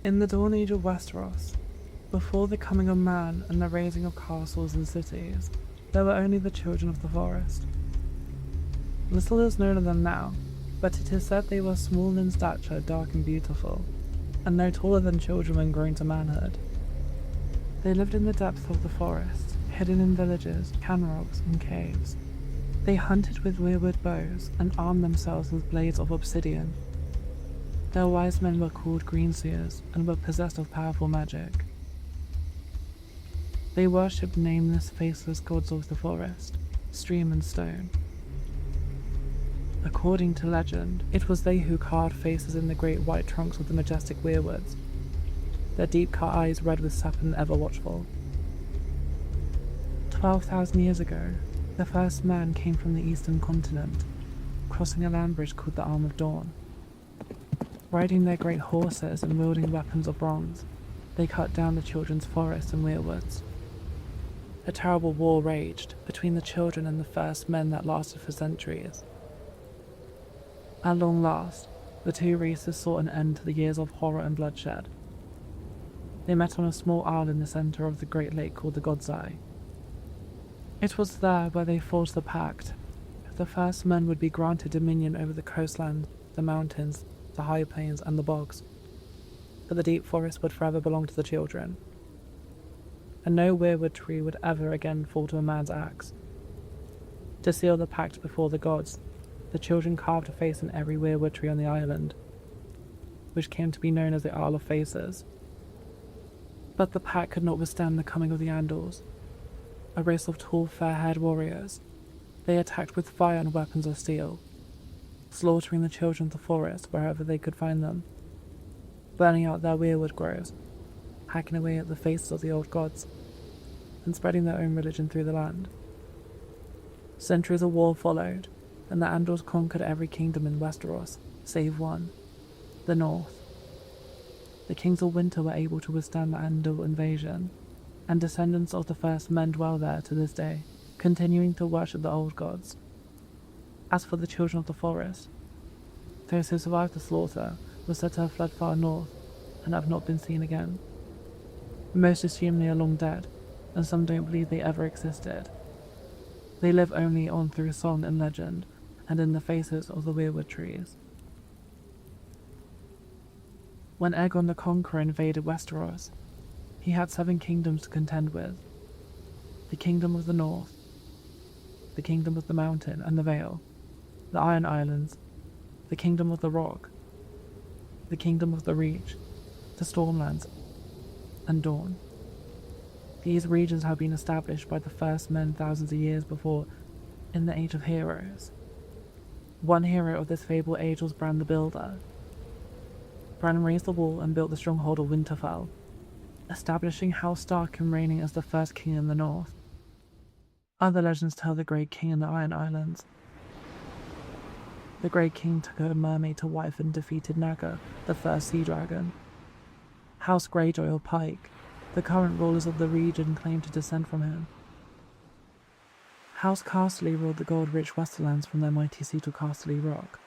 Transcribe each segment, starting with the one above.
In the Dawn Age of Westeros, before the coming of man and the raising of castles and cities, there were only the children of the forest. Little is known of them now, but it is said they were small in stature, dark and beautiful, and no taller than children when grown to manhood. They lived in the depths of the forest, hidden in villages, canrogs, and caves. They hunted with weirwood bows and armed themselves with blades of obsidian. Their wise men were called greenseers and were possessed of powerful magic. They worshipped nameless, faceless gods of the forest, stream and stone. According to legend, it was they who carved faces in the great white trunks of the majestic weirwoods, their deep-cut eyes red with sap and ever watchful. 12,000 years ago, the first man came from the eastern continent, crossing a land bridge called the Arm of Dawn. Riding their great horses and wielding weapons of bronze, they cut down the children's forests and weirwoods. A terrible war raged between the children and the first men that lasted for centuries. At long last, the two races sought an end to the years of horror and bloodshed. They met on a small isle in the center of the great lake called the God's Eye. It was there where they forged the pact. The first men would be granted dominion over the coastland, the mountains, the high plains, and the bogs, but the deep forest would forever belong to the children, and no weirwood tree would ever again fall to a man's axe. To seal the pact before the gods, the children carved a face in every weirwood tree on the island, which came to be known as the Isle of Faces. But the pact could not withstand the coming of the Andals, a race of tall, fair-haired warriors. They attacked with fire and weapons of steel, slaughtering the children of the forest wherever they could find them, burning out their weirwood groves, hacking away at the faces of the old gods, and spreading their own religion through the land. Centuries of war followed, and the Andals conquered every kingdom in Westeros, save one, the North. The kings of winter were able to withstand the Andal invasion, and descendants of the first men dwell there to this day, continuing to worship the old gods. As for the children of the forest, those who survived the slaughter were said to have fled far north and have not been seen again. Most assume they are long dead, and some don't believe they ever existed. They live only on through song and legend, and in the faces of the weirwood trees. When Aegon the Conqueror invaded Westeros, he had 7 kingdoms to contend with: the Kingdom of the North, the Kingdom of the Mountain and the Vale, the Iron Islands, the Kingdom of the Rock, the Kingdom of the Reach, the Stormlands, and Dawn. These regions had been established by the first men thousands of years before in the Age of Heroes. One hero of this fabled age was Bran the Builder. Bran raised the wall and built the stronghold of Winterfell, establishing House Stark and reigning as the first king in the north. Other legends tell the Great King in the Iron Islands. The Great King took a mermaid to wife and defeated Naga, the first sea dragon. House Greyjoy or Pike, the current rulers of the region, claim to descend from him. House Casterly ruled the gold-rich Westerlands from their mighty seat of Casterly Rock.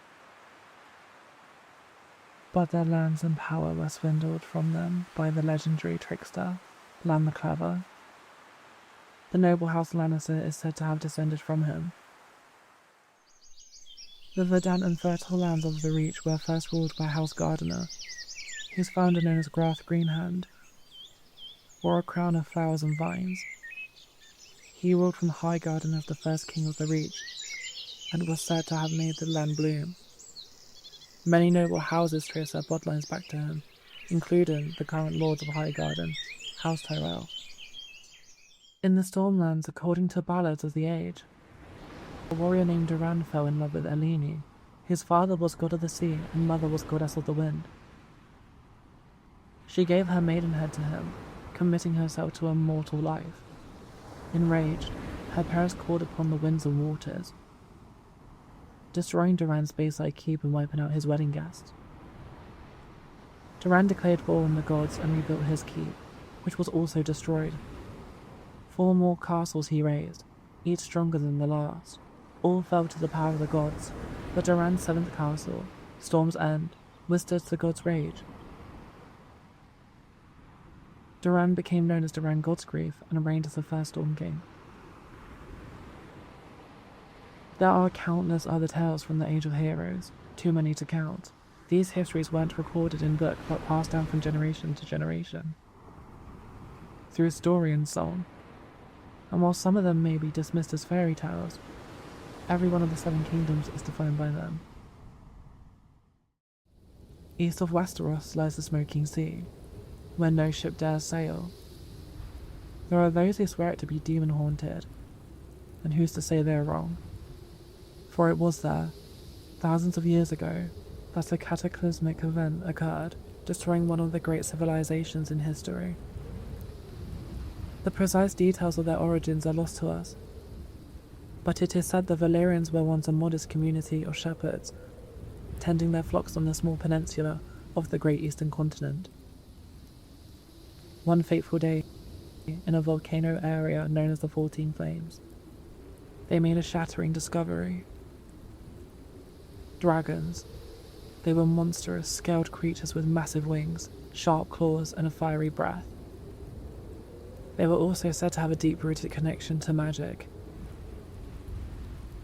But their lands and power were swindled from them by the legendary trickster, Lan the Clever. The noble House Lannister is said to have descended from him. The verdant and fertile lands of the Reach were first ruled by House Gardener, whose founder, known as Grath Greenhand, wore a crown of flowers and vines. He ruled from the High Garden as the first king of the Reach, and was said to have made the land bloom. Many noble houses trace their bloodlines back to him, including the current lords of High Garden, House Tyrell. In the Stormlands, according to ballads of the age, a warrior named Doran fell in love with Eleni, whose father was god of the sea and mother was goddess of the wind. She gave her maidenhead to him, committing herself to a mortal life. Enraged, her parents called upon the winds and waters, destroying Doran's bayside keep and wiping out his wedding guests. Doran declared war on the gods and rebuilt his keep, which was also destroyed. 4 more castles he raised, each stronger than the last. All fell to the power of the gods, but Doran's 7th castle, Storm's End, withstood the gods' rage. Doran became known as Doran Godsgrief and reigned as the first Storm King. There are countless other tales from the Age of Heroes, too many to count. These histories weren't recorded in book but passed down from generation to generation, through story and song. And while some of them may be dismissed as fairy tales, every one of the Seven Kingdoms is defined by them. East of Westeros lies the Smoking Sea, where no ship dares sail. There are those who swear it to be demon-haunted, and who's to say they're wrong? For it was there, thousands of years ago, that a cataclysmic event occurred, destroying one of the great civilizations in history. The precise details of their origins are lost to us, but it is said the Valyrians were once a modest community of shepherds, tending their flocks on the small peninsula of the great eastern continent. One fateful day, in a volcano area known as the 14 Flames, they made a shattering discovery. Dragons. They were monstrous, scaled creatures with massive wings, sharp claws, and a fiery breath. They were also said to have a deep-rooted connection to magic.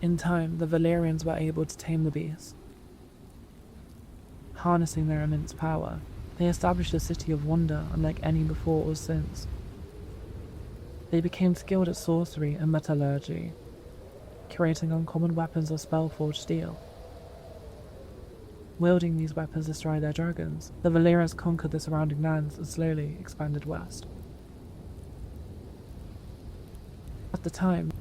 In time, the Valyrians were able to tame the beasts. Harnessing their immense power, they established a city of wonder unlike any before or since. They became skilled at sorcery and metallurgy, creating uncommon weapons of spell-forged steel. Wielding these weapons astride their dragons, the Valyrians conquered the surrounding lands and slowly expanded west. At the time,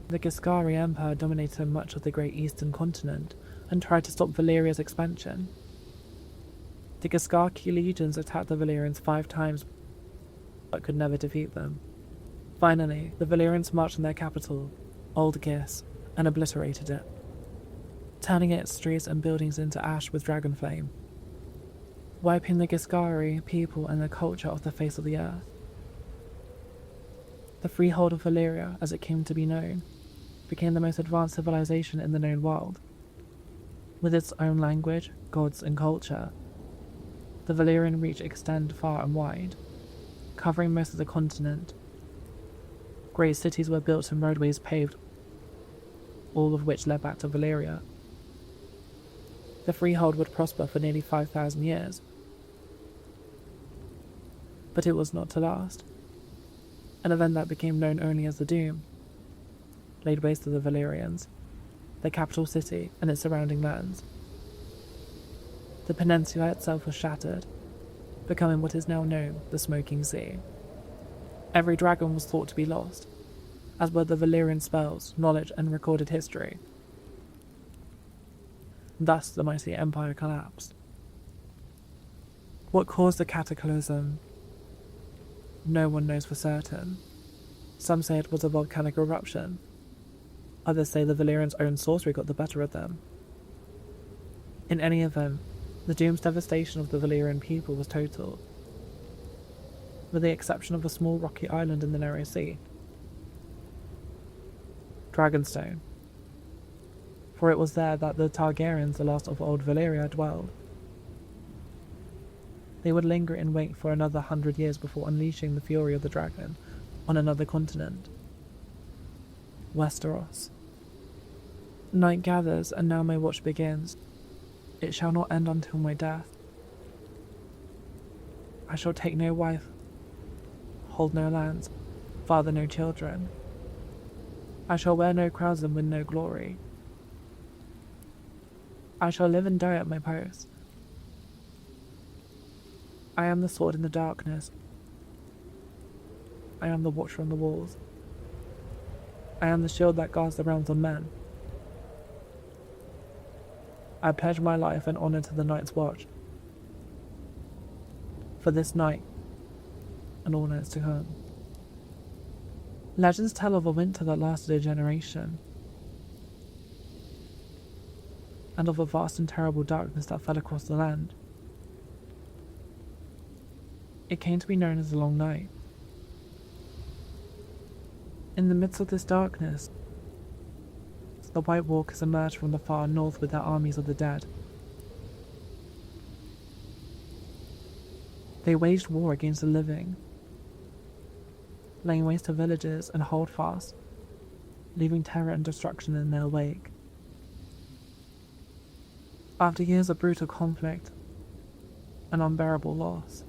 the Giscari Empire dominated much of the great eastern continent and tried to stop Valyria's expansion. The Giscari legions attacked the Valyrians 5 times but could never defeat them. Finally, the Valyrians marched on their capital, Old Gis, and obliterated it, turning its streets and buildings into ash with dragon flame, wiping the Giscari people and their culture off the face of the earth. The freehold of Valyria, as it came to be known, became the most advanced civilization in the known world. With its own language, gods, and culture, the Valyrian reach extended far and wide, covering most of the continent. Great cities were built and roadways paved, all of which led back to Valyria. The freehold would prosper for nearly 5,000 years, but it was not to last. An event that became known only as the Doom laid waste to the Valyrians, their capital city, and its surrounding lands. The peninsula itself was shattered, becoming what is now known the Smoking Sea. Every dragon was thought to be lost, as were the Valyrian spells, knowledge, and recorded history. Thus, the mighty empire collapsed. What caused the cataclysm? No one knows for certain. Some say it was a volcanic eruption. Others say the Valyrians' own sorcery got the better of them. In any event, the Doom's devastation of the Valyrian people was total, with the exception of a small rocky island in the narrow sea. Dragonstone. For it was there that the Targaryens, the last of old Valyria, dwelled. They would linger in wait for another 100 years before unleashing the fury of the dragon on another continent. Westeros. Night gathers, and now my watch begins. It shall not end until my death. I shall take no wife, hold no lands, father no children. I shall wear no crowns and win no glory. I shall live and die at my post. I am the sword in the darkness. I am the watcher on the walls. I am the shield that guards the realms of men. I pledge my life and honor to the Night's Watch, for this night and all nights to come. Legends tell of a winter that lasted a generation, and of a vast and terrible darkness that fell across the land. It came to be known as the Long Night. In the midst of this darkness, the White Walkers emerged from the far north with their armies of the dead. They waged war against the living, laying waste to villages and holdfasts, leaving terror and destruction in their wake. After years of brutal conflict and unbearable loss,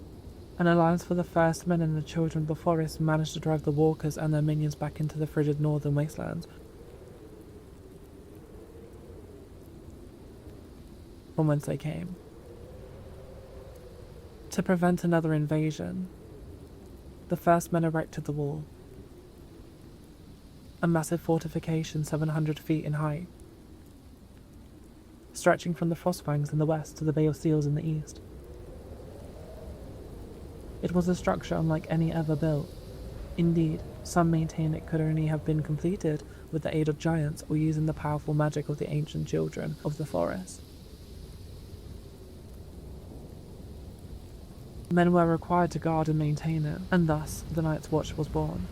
an alliance for the first men and the children of the forest managed to drive the walkers and their minions back into the frigid northern wastelands, from whence they came. To prevent another invasion, the first men erected the wall, a massive fortification 700 feet in height, stretching from the Frostfangs in the west to the Bay of Seals in the east. It was a structure unlike any ever built. Indeed, some maintain it could only have been completed with the aid of giants or using the powerful magic of the ancient children of the forest. Men were required to guard and maintain it, and thus the Night's Watch was born.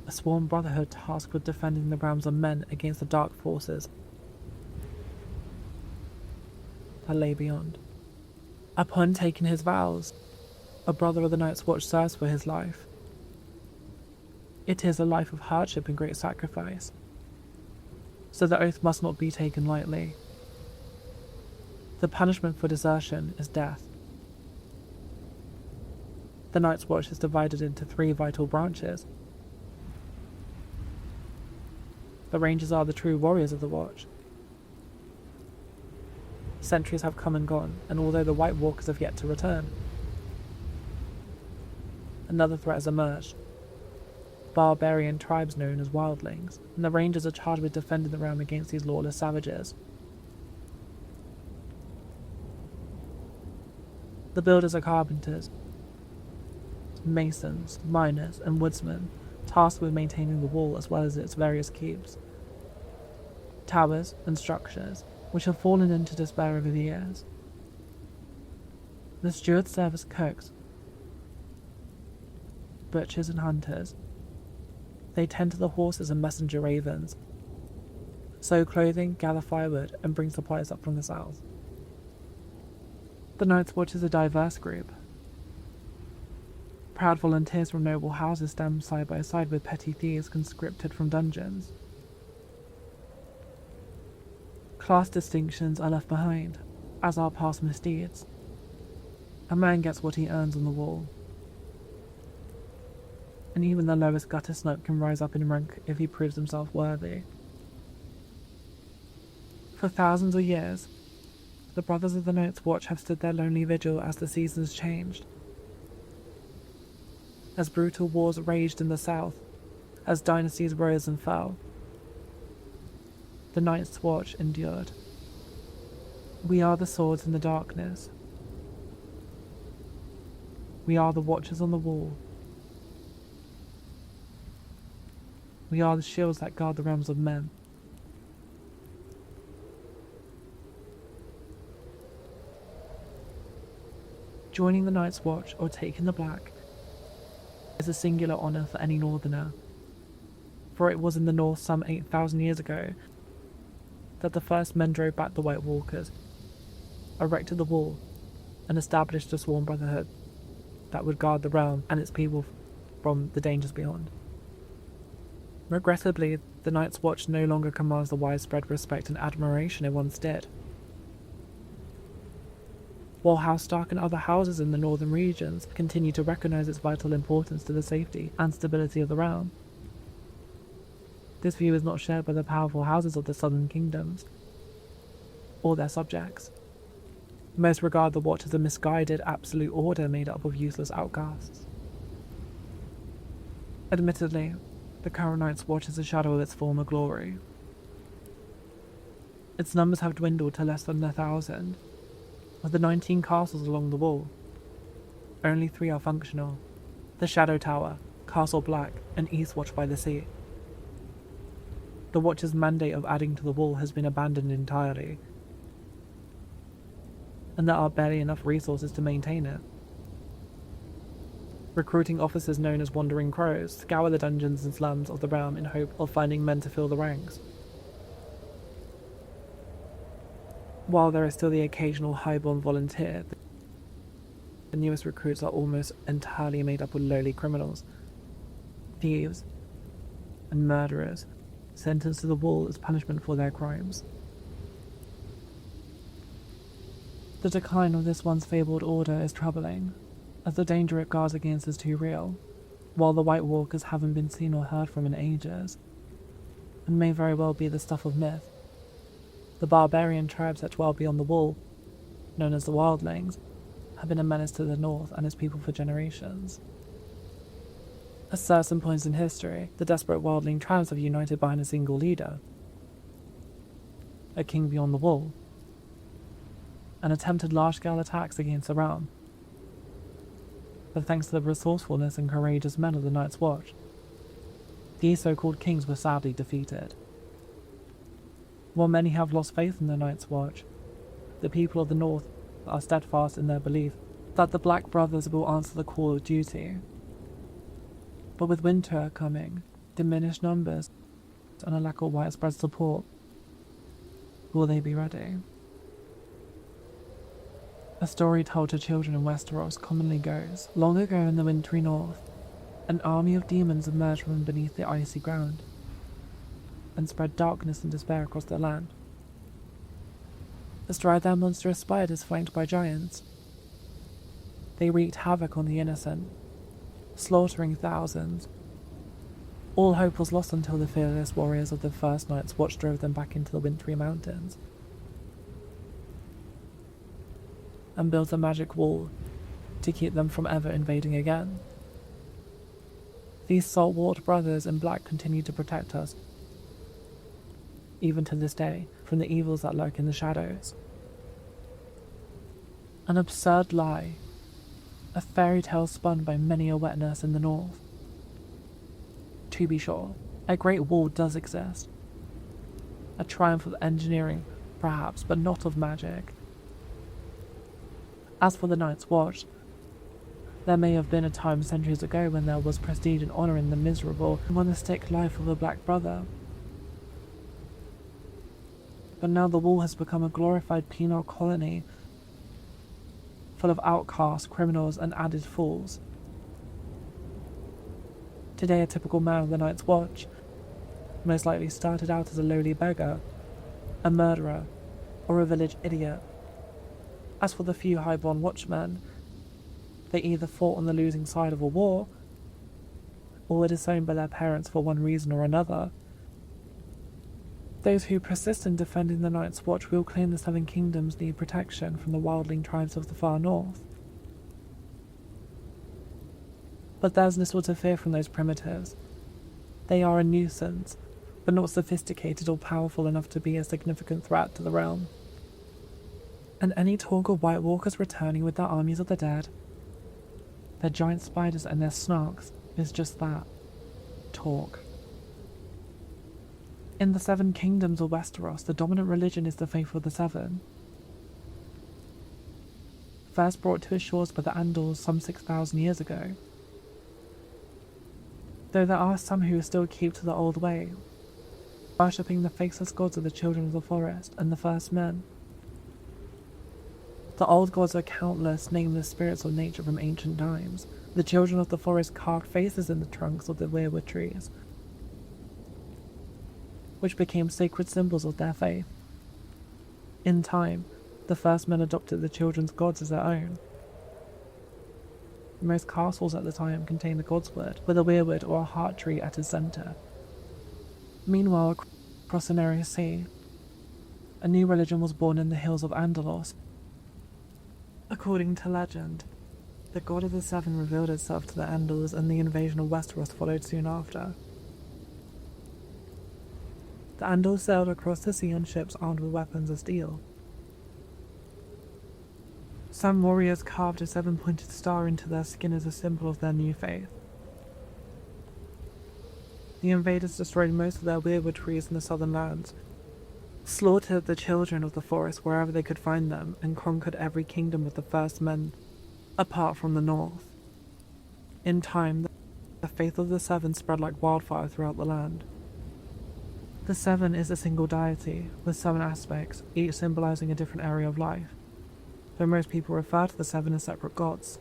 A sworn brotherhood tasked with defending the realms of men against the dark forces that lay beyond. Upon taking his vows, a brother of the Night's Watch serves for his life. It is a life of hardship and great sacrifice, so the oath must not be taken lightly. The punishment for desertion is death. The Night's Watch is divided into 3 vital branches. The Rangers are the true warriors of the Watch. Centuries have come and gone, and although the White Walkers have yet to return, another threat has emerged. Barbarian tribes known as wildlings, and the Rangers are charged with defending the realm against these lawless savages. The builders are carpenters, masons, miners, and woodsmen, tasked with maintaining the wall as well as its various keeps, towers, and structures, which have fallen into despair over the years. The stewards serve as cooks, butchers, and hunters. They tend to the horses and messenger ravens, sew clothing, gather firewood, and bring supplies up from the south. The Night's Watch is a diverse group. Proud volunteers from noble houses stand side by side with petty thieves conscripted from dungeons. Class distinctions are left behind, as are past misdeeds. A man gets what he earns on the wall, and even the lowest gutter snipe can rise up in rank if he proves himself worthy. For thousands of years, the Brothers of the Night's Watch have stood their lonely vigil as the seasons changed. As brutal wars raged in the south, as dynasties rose and fell, the Night's Watch endured. We are the swords in the darkness. We are the watchers on the wall. We are the shields that guard the realms of men. Joining the Night's Watch, or taking the Black, is a singular honour for any northerner, for it was in the north some 8,000 years ago that the first men drove back the White Walkers, erected the wall, and established a sworn brotherhood that would guard the realm and its people from the dangers beyond. Regrettably, the Night's Watch no longer commands the widespread respect and admiration it once did. While House Stark and other houses in the northern regions continue to recognise its vital importance to the safety and stability of the realm, this view is not shared by the powerful houses of the southern kingdoms, or their subjects. Most regard the Watch as a misguided, absolute order made up of useless outcasts. Admittedly, the current Night's Watch is a shadow of its former glory. Its numbers have dwindled to less than 1,000. Of the 19 castles along the wall, only 3 are functional: the Shadow Tower, Castle Black, and Eastwatch by the Sea. The Watch's mandate of adding to the wall has been abandoned entirely, and there are barely enough resources to maintain it. Recruiting officers known as Wandering Crows scour the dungeons and slums of the realm in hope of finding men to fill the ranks. While there is still the occasional highborn volunteer, the newest recruits are almost entirely made up of lowly criminals, thieves, and murderers sentenced to the wall as punishment for their crimes. The decline of this once fabled order is troubling, as the danger it guards against is too real, while the White Walkers haven't been seen or heard from in ages, and may very well be the stuff of myth. The barbarian tribes that dwell beyond the wall, known as the Wildlings, have been a menace to the north and its people for generations. At certain points in history, the desperate Wildling tribes have united behind a single leader, a king beyond the wall, and attempted large-scale attacks against the realm. But thanks to the resourcefulness and courageous men of the Night's Watch, these so-called kings were sadly defeated. While many have lost faith in the Night's Watch, the people of the North are steadfast in their belief that the Black Brothers will answer the call of duty. But with winter coming, diminished numbers, and a lack of widespread support, will they be ready? A story told to children in Westeros commonly goes, long ago in the wintry north, an army of demons emerged from beneath the icy ground, and spread darkness and despair across the land. Astride their monstrous spiders flanked by giants, they wreaked havoc on the innocent, slaughtering thousands. All hope was lost until the fearless warriors of the First Night's Watch drove them back into the wintry mountains, and built a magic wall to keep them from ever invading again. These stalwart brothers in black continue to protect us, even to this day, from the evils that lurk in the shadows. An absurd lie, a fairy tale spun by many a wet nurse in the north. To be sure, a great wall does exist. A triumph of engineering, perhaps, but not of magic. As for the Night's Watch, there may have been a time centuries ago when there was prestige and honour in the miserable and monastic life of a Black Brother. But now the wall has become a glorified penal colony, full of outcasts, criminals, and added fools. Today, a typical man of the Night's Watch most likely started out as a lowly beggar, a murderer, or a village idiot. As for the few high-born watchmen, they either fought on the losing side of a war, or were disowned by their parents for one reason or another. Those who persist in defending the Night's Watch will claim the Seven Kingdoms need protection from the wildling tribes of the far north. But there's little to fear from those primitives. They are a nuisance, but not sophisticated or powerful enough to be a significant threat to the realm. And any talk of White Walkers returning with their armies of the dead, their giant spiders and their snarks, is just that. Talk. In the Seven Kingdoms of Westeros, the dominant religion is the faith of the Seven. First brought to its shores by the Andals some 6,000 years ago. Though there are some who still keep to the old way, worshipping the faceless gods of the children of the forest and the first men. The old gods are countless, nameless spirits of nature from ancient times. The children of the forest carved faces in the trunks of the weirwood trees, which became sacred symbols of their faith. In time, the first men adopted the children's gods as their own. Most castles at the time contained the godswood, with a weirwood or a heart tree at its centre. Meanwhile, across the narrow sea, a new religion was born in the hills of Andals. According to legend, the god of the Seven revealed itself to the Andals, and the invasion of Westeros followed soon after. The Andals sailed across the sea on ships armed with weapons of steel. Some warriors carved a seven-pointed star into their skin as a symbol of their new faith. The invaders destroyed most of their weirwood trees in the southern lands, slaughtered the children of the forest wherever they could find them, and conquered every kingdom of the first men, apart from the north. In time, the faith of the Seven spread like wildfire throughout the land. The Seven is a single deity, with 7 aspects, each symbolizing a different area of life. though most people refer to the seven as separate gods.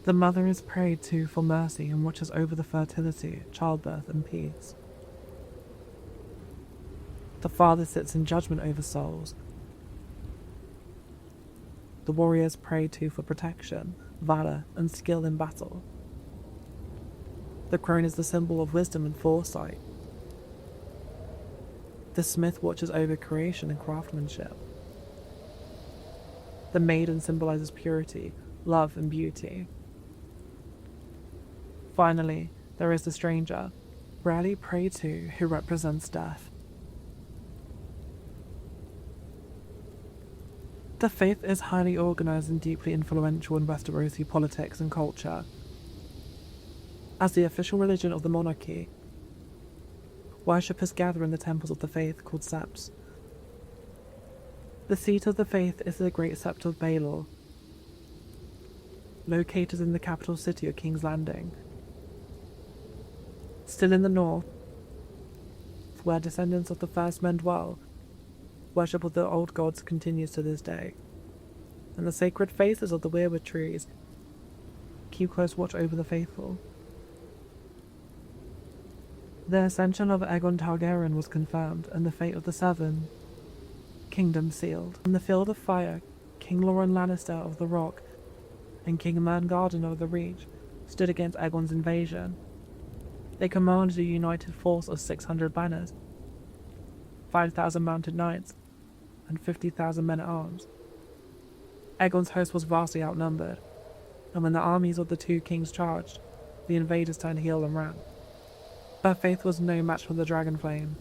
The mother is prayed to for mercy and watches over the fertility, childbirth, and peace. The father sits in judgment over souls. The warrior is prayed to for protection, valor, and skill in battle. The crone is the symbol of wisdom and foresight. The smith watches over creation and craftsmanship. The maiden symbolizes purity, love, and beauty. Finally, there is the stranger, rarely prayed to, who represents death. The faith is highly organized and deeply influential in Westerosi politics and culture. As the official religion of the monarchy, worshippers gather in the temples of the faith called septs. The seat of the faith is the Great Sept of Baelor, located in the capital city of King's Landing. Still in the north, where descendants of the first men dwell, worship of the old gods continues to this day, and the sacred faces of the weirwood trees keep close watch over the faithful. The ascension of Aegon Targaryen was confirmed, and the fate of the Seven Kingdoms sealed. In the Field of Fire, King Loren Lannister of the Rock and King Merngarden of the Reach stood against Aegon's invasion. They commanded a united force of 600 banners, 5,000 mounted knights, and 50,000 men-at-arms. Aegon's host was vastly outnumbered, and when the armies of the two kings charged, the invaders turned heel and ran. But faith was no match for the dragon flame.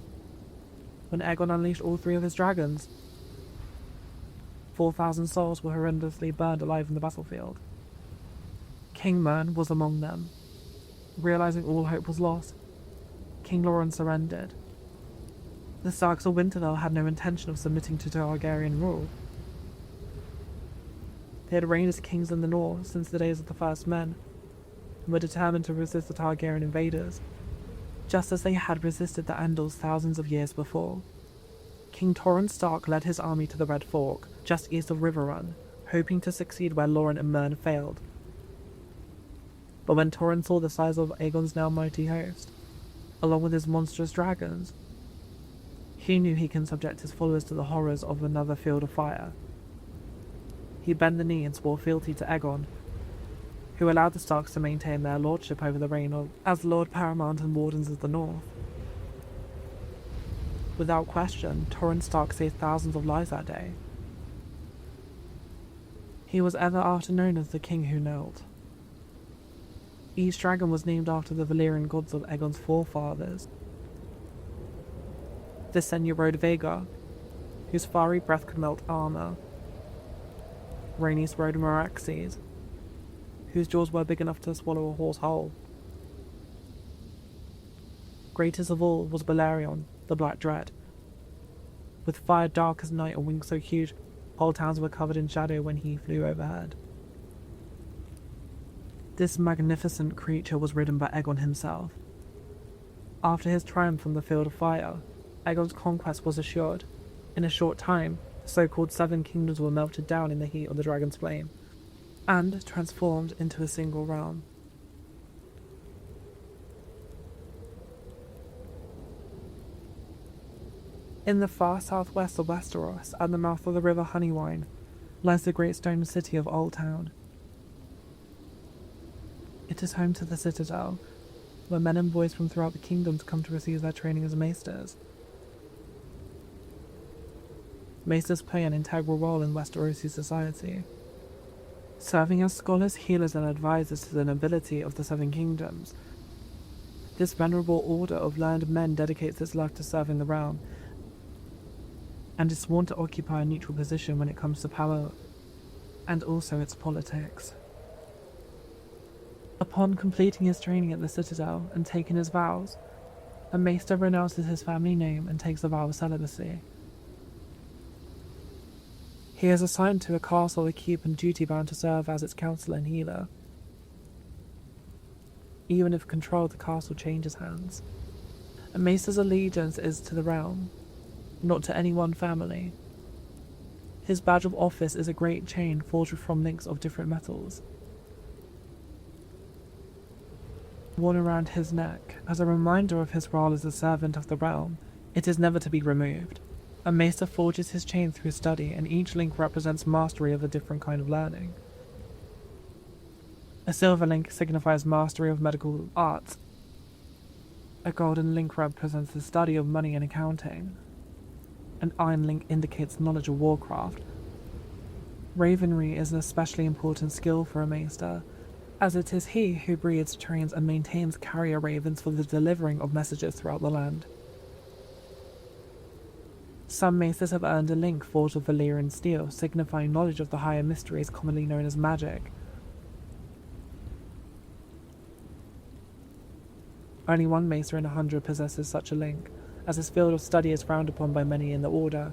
When Aegon unleashed all three of his dragons, 4,000 souls were horrendously burned alive in the battlefield. King Mern was among them. Realizing all hope was lost, King Loren surrendered. The Starks of Winterfell had no intention of submitting to Targaryen rule. They had reigned as kings in the north since the days of the First Men, and were determined to resist the Targaryen invaders, just as they had resisted the Andals thousands of years before. King Torrhen Stark led his army to the Red Fork, just east of Riverrun, hoping to succeed where Loren and Mern failed. But when Torrhen saw the size of Aegon's now mighty host, along with his monstrous dragons, he knew he can subject his followers to the horrors of another Field of Fire. He bent the knee and swore fealty to Aegon, who allowed the Starks to maintain their lordship over the reign of as Lord Paramount and Wardens of the North. Without question, Torrhen Stark saved thousands of lives that day. He was ever after known as the King Who Knelt. Each dragon was named after the Valyrian gods of Aegon's forefathers. The Senya rode Vhagar, whose fiery breath could melt armor. Rhaenys rode Meraxes, whose jaws were big enough to swallow a horse whole. Greatest of all was Balerion, the Black Dread, with fire dark as night and wings so huge whole towns were covered in shadow when he flew overhead. This magnificent creature was ridden by Aegon himself. After his triumph from the Field of Fire, Aegon's conquest was assured. In a short time, the so-called Seven Kingdoms were melted down in the heat of the dragon's flame, and transformed into a single realm. In the far southwest of Westeros, at the mouth of the river Honeywine, lies the great stone city of Old Town. It is home to the Citadel, where men and boys from throughout the kingdoms come to receive their training as maesters. Maesters play an integral role in Westerosi society, serving as scholars, healers, and advisors to the nobility of the Seven Kingdoms. This venerable order of learned men dedicates its life to serving the realm, and is sworn to occupy a neutral position when it comes to power, and also its politics. Upon completing his training at the Citadel and taking his vows, a maester renounces his family name and takes the vow of celibacy. He is assigned to a castle or keep and duty-bound to serve as its counselor and healer. Even if control of the castle changes hands, a maester's allegiance is to the realm, not to any one family. His badge of office is a great chain forged from links of different metals, worn around his neck as a reminder of his role as a servant of the realm. It is never to be removed. A maester forges his chain through study, and each link represents mastery of a different kind of learning. A silver link signifies mastery of medical arts. A golden link represents the study of money and accounting. An iron link indicates knowledge of warcraft. Ravenry is an especially important skill for a maester, as it is he who breeds, trains, and maintains carrier ravens for the delivering of messages throughout the land. Some maesters have earned a link forged of Valyrian steel, signifying knowledge of the higher mysteries commonly known as magic. Only one maester in 100 possesses such a link, as his field of study is frowned upon by many in the Order.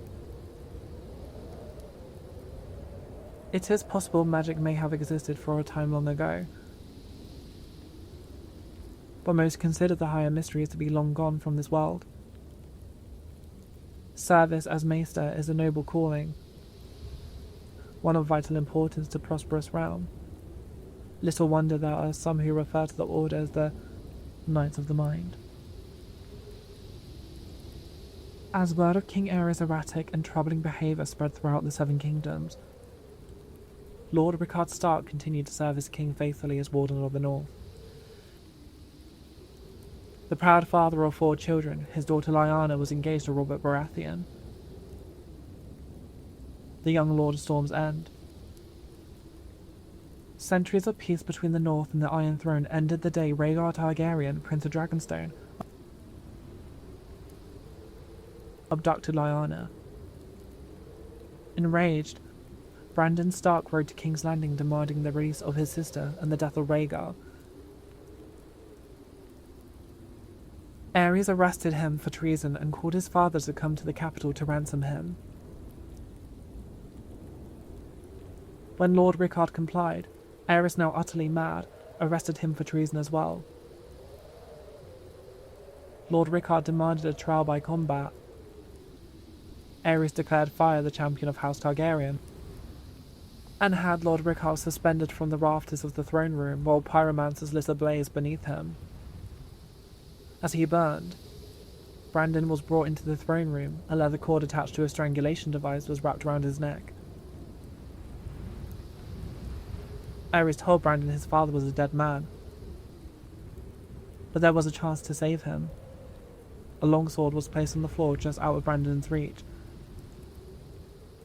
It is possible magic may have existed for a time long ago, but most consider the higher mysteries to be long gone from this world. Service as maester is a noble calling, one of vital importance to prosperous realm. Little wonder there are some who refer to the Order as the Knights of the Mind. As word of King Aerys' erratic and troubling behaviour spread throughout the Seven Kingdoms, Lord Rickard Stark continued to serve his king faithfully as Warden of the North. The proud father of 4 children, his daughter Lyanna was engaged to Robert Baratheon, the young Lord of Storm's End. Centuries of peace between the North and the Iron Throne ended the day Rhaegar Targaryen, Prince of Dragonstone, abducted Lyanna. Enraged, Brandon Stark rode to King's Landing demanding the release of his sister and the death of Rhaegar. Aerys arrested him for treason and called his father to come to the capital to ransom him. When Lord Rickard complied, Aerys, now utterly mad, arrested him for treason as well. Lord Rickard demanded a trial by combat. Aerys declared Fire the champion of House Targaryen, and had Lord Rickard suspended from the rafters of the throne room while pyromancers lit a blaze beneath him. As he burned, Brandon was brought into the throne room. A leather cord attached to a strangulation device was wrapped around his neck. Aerys told Brandon his father was a dead man, but there was a chance to save him. A longsword was placed on the floor just out of Brandon's reach,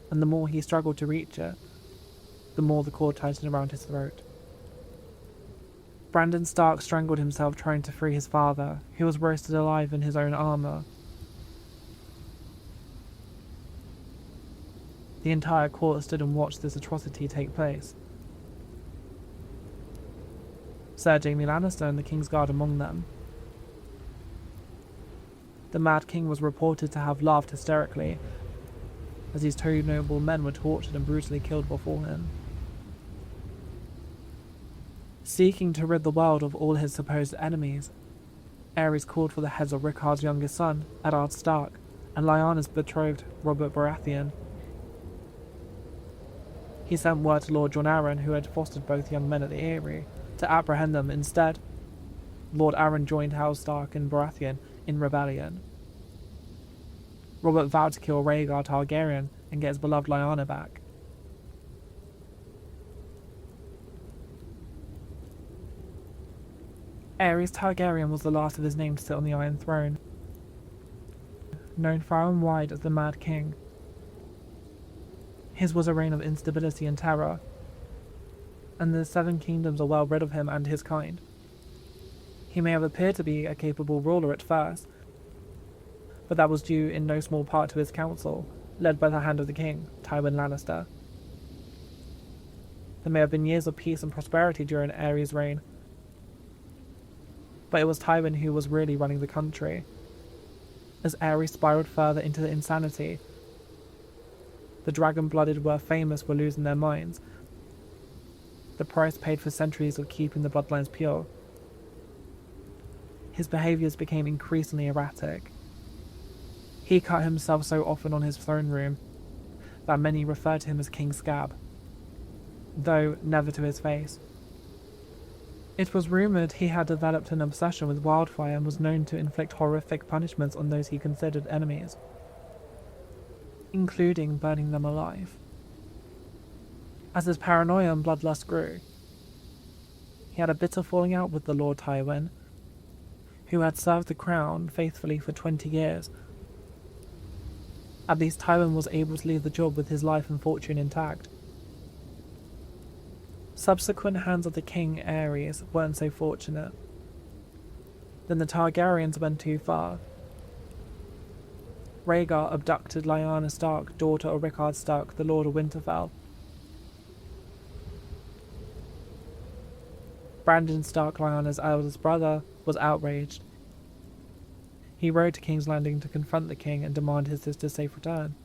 and the more he struggled to reach it, the more the cord tightened around his throat. Brandon Stark strangled himself trying to free his father, who was roasted alive in his own armour. The entire court stood and watched this atrocity take place. Sir Jaime Lannister and the King's Guard among them. The Mad King was reported to have laughed hysterically as these 2 noble men were tortured and brutally killed before him. Seeking to rid the world of all his supposed enemies, Aerys called for the heads of Rickard's youngest son, Eddard Stark, and Lyanna's betrothed, Robert Baratheon. He sent word to Lord Jon Arryn, who had fostered both young men at the Eyrie, to apprehend them. Instead, Lord Arryn joined House Stark and Baratheon in rebellion. Robert vowed to kill Rhaegar Targaryen and get his beloved Lyanna back. Aerys Targaryen was the last of his name to sit on the Iron Throne, known far and wide as the Mad King. His was a reign of instability and terror, and the Seven Kingdoms are well rid of him and his kind. He may have appeared to be a capable ruler at first, but that was due in no small part to his council, led by the hand of the king, Tywin Lannister. There may have been years of peace and prosperity during Aerys' reign, but it was Tywin who was really running the country. As Aerys spiraled further into the insanity, the dragon-blooded were famous for losing their minds, the price paid for centuries of keeping the bloodlines pure. His behaviours became increasingly erratic. He cut himself so often on his throne room that many referred to him as King Scab, though never to his face. It was rumoured he had developed an obsession with wildfire and was known to inflict horrific punishments on those he considered enemies, including burning them alive. As his paranoia and bloodlust grew, he had a bitter falling out with the Lord Tywin, who had served the crown faithfully for 20 years. At least Tywin was able to leave the job with his life and fortune intact. Subsequent hands of the king, Aerys, weren't so fortunate. Then the Targaryens went too far. Rhaegar abducted Lyanna Stark, daughter of Rickard Stark, the Lord of Winterfell. Brandon Stark, Lyanna's eldest brother, was outraged. He rode to King's Landing to confront the king and demand his sister's safe return.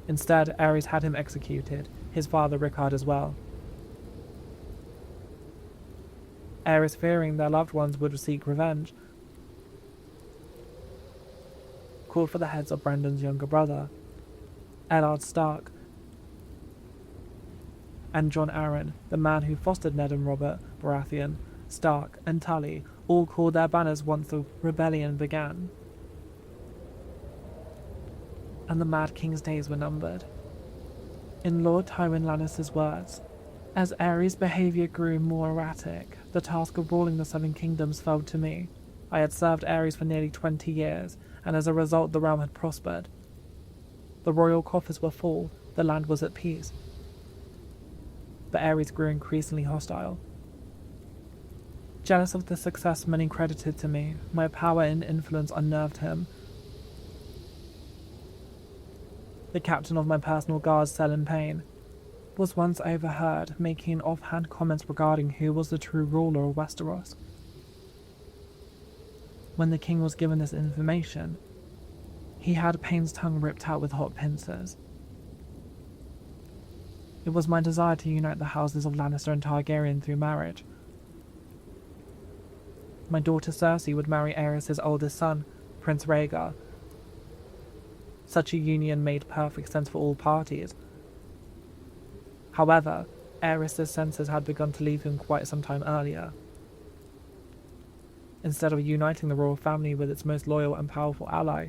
Instead, Aerys had him executed, his father Rickard as well. Aerys, fearing their loved ones would seek revenge, called for the heads of Brandon's younger brother, Eddard Stark, and Jon Arryn, the man who fostered Ned and Robert Baratheon, Stark, and Tully, all called their banners once the rebellion began. And the Mad King's days were numbered. In Lord Tywin Lannister's words, as Aerys' behaviour grew more erratic, the task of ruling the Seven Kingdoms fell to me. I had served Aerys for nearly 20 years, and as a result the realm had prospered. The royal coffers were full, the land was at peace. But Aerys grew increasingly hostile. Jealous of the success many credited to me, my power and influence unnerved him. The captain of my personal guard, Selin Payne, was once overheard making offhand comments regarding who was the true ruler of Westeros. When the king was given this information, he had Payne's tongue ripped out with hot pincers. It was my desire to unite the houses of Lannister and Targaryen through marriage. My daughter Cersei would marry Aerys' oldest son, Prince Rhaegar. Such a union made perfect sense for all parties. However, Aerys' senses had begun to leave him quite some time earlier. Instead of uniting the royal family with its most loyal and powerful ally,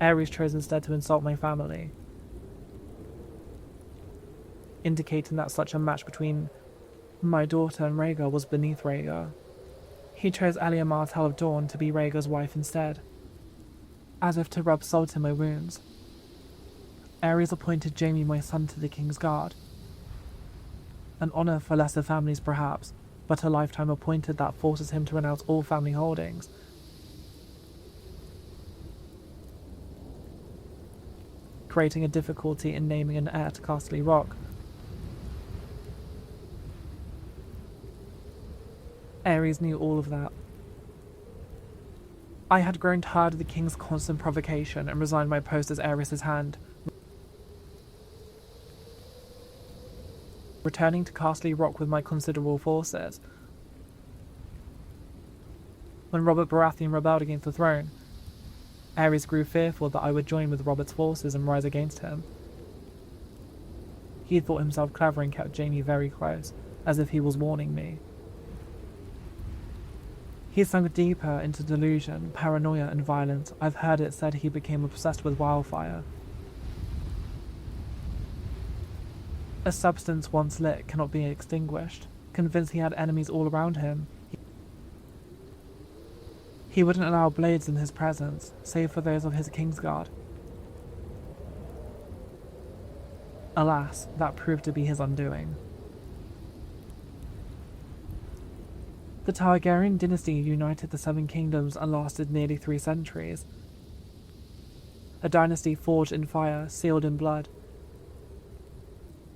Aerys chose instead to insult my family, indicating that such a match between my daughter and Rhaegar was beneath Rhaegar. He chose Elia Martell of Dorne to be Rhaegar's wife instead, as if to rub salt in my wounds. Aerys appointed Jaime, my son, to the King's Guard. An honour for lesser families perhaps, but a lifetime appointed that forces him to renounce all family holdings. Creating a difficulty in naming an heir to Castle Rock. Aerys knew all of that. I had grown tired of the king's constant provocation and resigned my post as Aerys' hand, returning to Castle Rock with my considerable forces. When Robert Baratheon rebelled against the throne, Aerys grew fearful that I would join with Robert's forces and rise against him. He thought himself clever and kept Jaime very close, as if he was warning me. He sunk deeper into delusion, paranoia, and violence. I've heard it said he became obsessed with wildfire. A substance once lit cannot be extinguished. Convinced he had enemies all around him, he wouldn't allow blades in his presence, save for those of his Kingsguard. Alas, that proved to be his undoing. The Targaryen dynasty united the Seven Kingdoms and lasted nearly 3 centuries. A dynasty forged in fire, sealed in blood,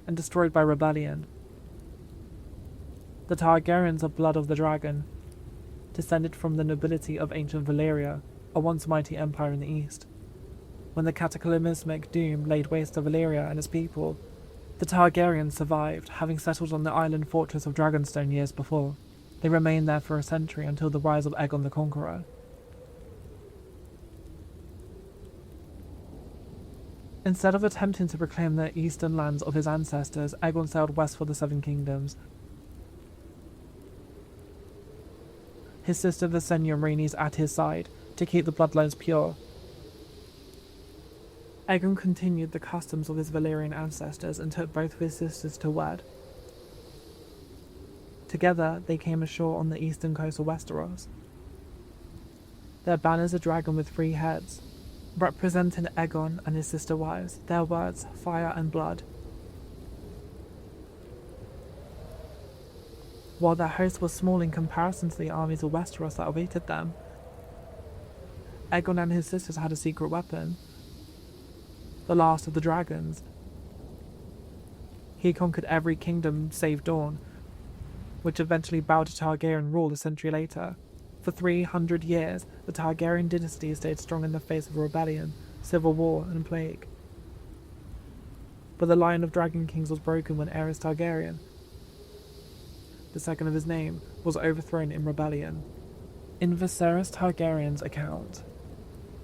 and destroyed by rebellion. The Targaryens of Blood of the Dragon, descended from the nobility of ancient Valyria, a once mighty empire in the east. When the cataclysmic doom laid waste to Valyria and its people, the Targaryens survived, having settled on the island fortress of Dragonstone years before. They remained there for a century until the rise of Aegon the Conqueror. Instead of attempting to reclaim the eastern lands of his ancestors, Aegon sailed west for the Seven Kingdoms. His sister Visenya Rhaenys at his side, to keep the bloodlines pure. Aegon continued the customs of his Valyrian ancestors and took both of his sisters to wed. Together, they came ashore on the eastern coast of Westeros. Their banner is a dragon with 3 heads, representing Aegon and his sister wives, their words, fire and blood. While their host was small in comparison to the armies of Westeros that awaited them, Aegon and his sisters had a secret weapon, the last of the dragons. He conquered every kingdom save Dorne, which eventually bowed to Targaryen rule a century later. For 300 years, the Targaryen dynasty stayed strong in the face of rebellion, civil war, and plague. But the line of Dragon Kings was broken when Aerys Targaryen, the second of his name, was overthrown in rebellion. In Viserys Targaryen's account,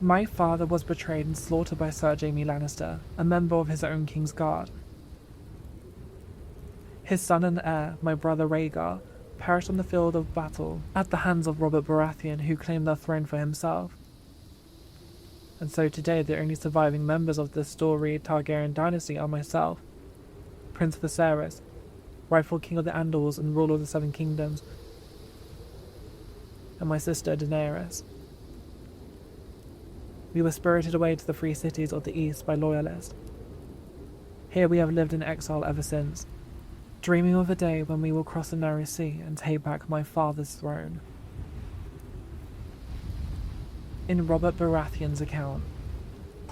my father was betrayed and slaughtered by Sir Jaime Lannister, a member of his own King's Guard. His son and heir, my brother Rhaegar, perished on the field of battle at the hands of Robert Baratheon, who claimed the throne for himself. And so today the only surviving members of the storied Targaryen dynasty are myself, Prince Viserys, rightful king of the Andals and ruler of the Seven Kingdoms, and my sister Daenerys. We were spirited away to the free cities of the east by loyalists. Here we have lived in exile ever since, dreaming of a day when we will cross the narrow sea and take back my father's throne. In Robert Baratheon's account,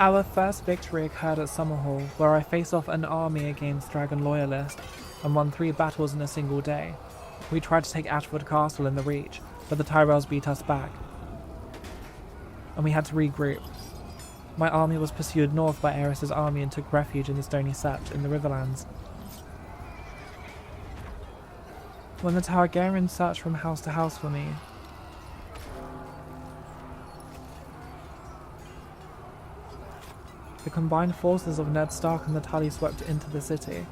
our first victory occurred at Summerhall, where I faced off an army against Dragon Loyalists and won 3 battles in a single day. We tried to take Ashford Castle in the Reach, but the Tyrells beat us back, and we had to regroup. My army was pursued north by Aerys' army and took refuge in the Stony Sept in the Riverlands. When the Targaryens searched from house to house for me, the combined forces of Ned Stark and the Tully swept into the city.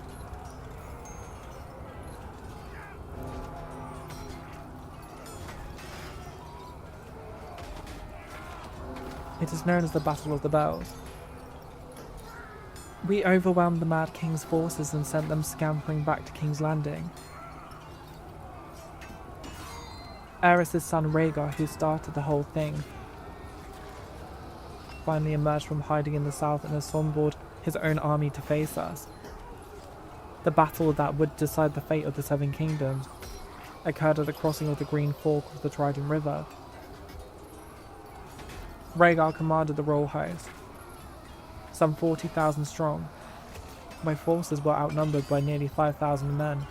It is known as the Battle of the Bells. We overwhelmed the Mad King's forces and sent them scampering back to King's Landing. Aerys' son Rhaegar, who started the whole thing, finally emerged from hiding in the south and assembled his own army to face us. The battle that would decide the fate of the Seven Kingdoms occurred at the crossing of the Green Fork of the Trident River. Rhaegar commanded the royal host, some 40,000 strong. My forces were outnumbered by nearly 5,000 men.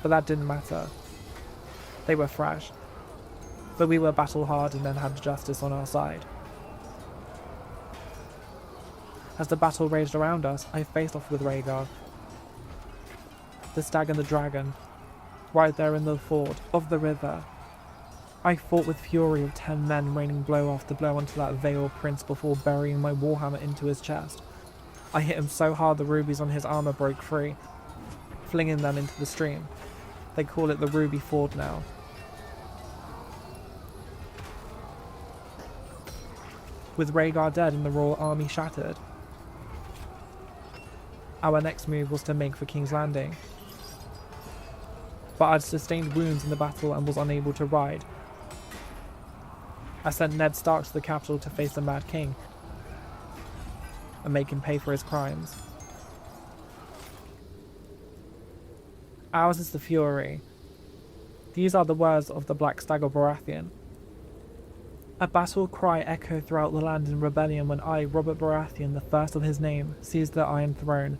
But that didn't matter. They were fresh, but we were battle-hardened and had justice on our side. As the battle raged around us, I faced off with Rhaegar, the stag and the dragon, right there in the ford of the river. I fought with fury of 10 men, raining blow after blow onto that Vale Prince before burying my warhammer into his chest. I hit him so hard the rubies on his armor broke free, flinging them into the stream. They call it the Ruby Ford now. With Rhaegar dead and the royal army shattered, our next move was to make for King's Landing. But I'd sustained wounds in the battle and was unable to ride. I sent Ned Stark to the capital to face the Mad King and make him pay for his crimes. Ours is the fury. These are the words of the Black Stag of Baratheon. A battle cry echoed throughout the land in rebellion when I, Robert Baratheon, the first of his name, seized the Iron Throne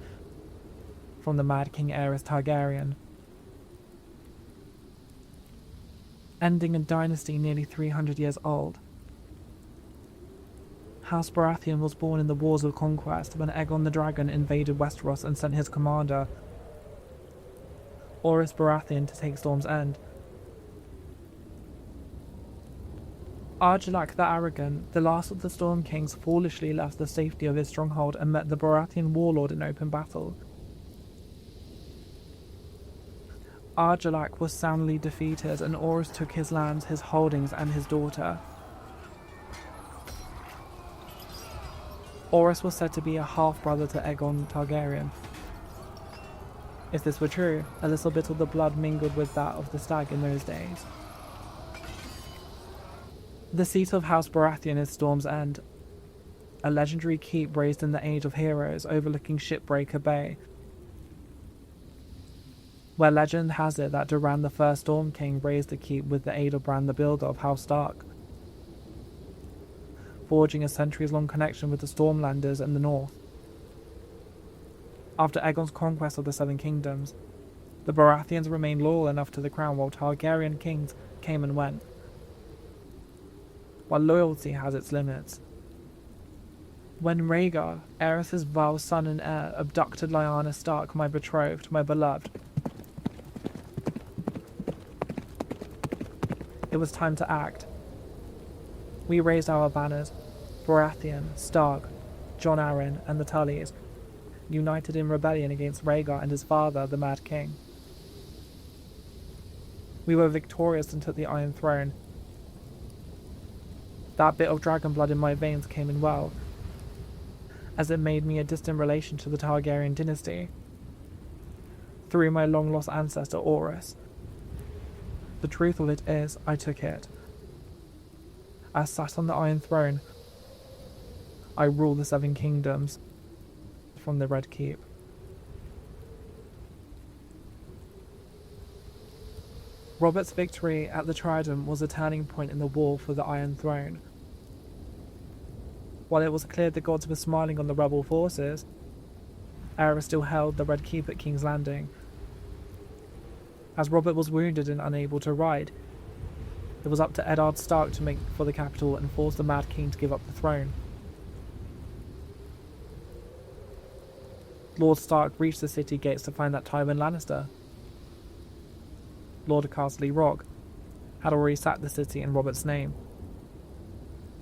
from the Mad King Aerys Targaryen, ending a dynasty nearly 300 years old. House Baratheon was born in the Wars of Conquest when Aegon the Dragon invaded Westeros and sent his commander, Orys Baratheon, to take Storm's End. Argilac the Arrogant, the last of the Storm Kings, foolishly left the safety of his stronghold and met the Baratheon warlord in open battle. Argilac was soundly defeated, and Orys took his lands, his holdings, and his daughter. Orys was said to be a half-brother to Aegon Targaryen. If this were true, a little bit of the blood mingled with that of the stag in those days. The seat of House Baratheon is Storm's End, a legendary keep raised in the Age of Heroes overlooking Shipbreaker Bay, where legend has it that Doran the First Storm King raised the keep with the aid of Bran the Builder of House Stark, forging a centuries-long connection with the Stormlanders in the north. After Aegon's conquest of the Seven Kingdoms, the Baratheons remained loyal enough to the crown while Targaryen kings came and went. While loyalty has its limits. When Rhaegar, Aerys' vile son and heir, abducted Lyanna Stark, my betrothed, my beloved, it was time to act. We raised our banners, Baratheon, Stark, Jon Arryn, and the Tullys, united in rebellion against Rhaegar and his father, the Mad King. We were victorious and took the Iron Throne. That bit of dragon blood in my veins came in well, as it made me a distant relation to the Targaryen dynasty, through my long-lost ancestor Orys. The truth of it is, I took it. I sat on the Iron Throne. I rule the Seven Kingdoms from the Red Keep. Robert's victory at the Trident was a turning point in the war for the Iron Throne. While it was clear the gods were smiling on the rebel forces, Aerys still held the Red Keep at King's Landing. As Robert was wounded and unable to ride, it was up to Eddard Stark to make for the capital and force the Mad King to give up the throne. Lord Stark reached the city gates to find that Tywin Lannister, Lord of Castle Rock, had already sacked the city in Robert's name.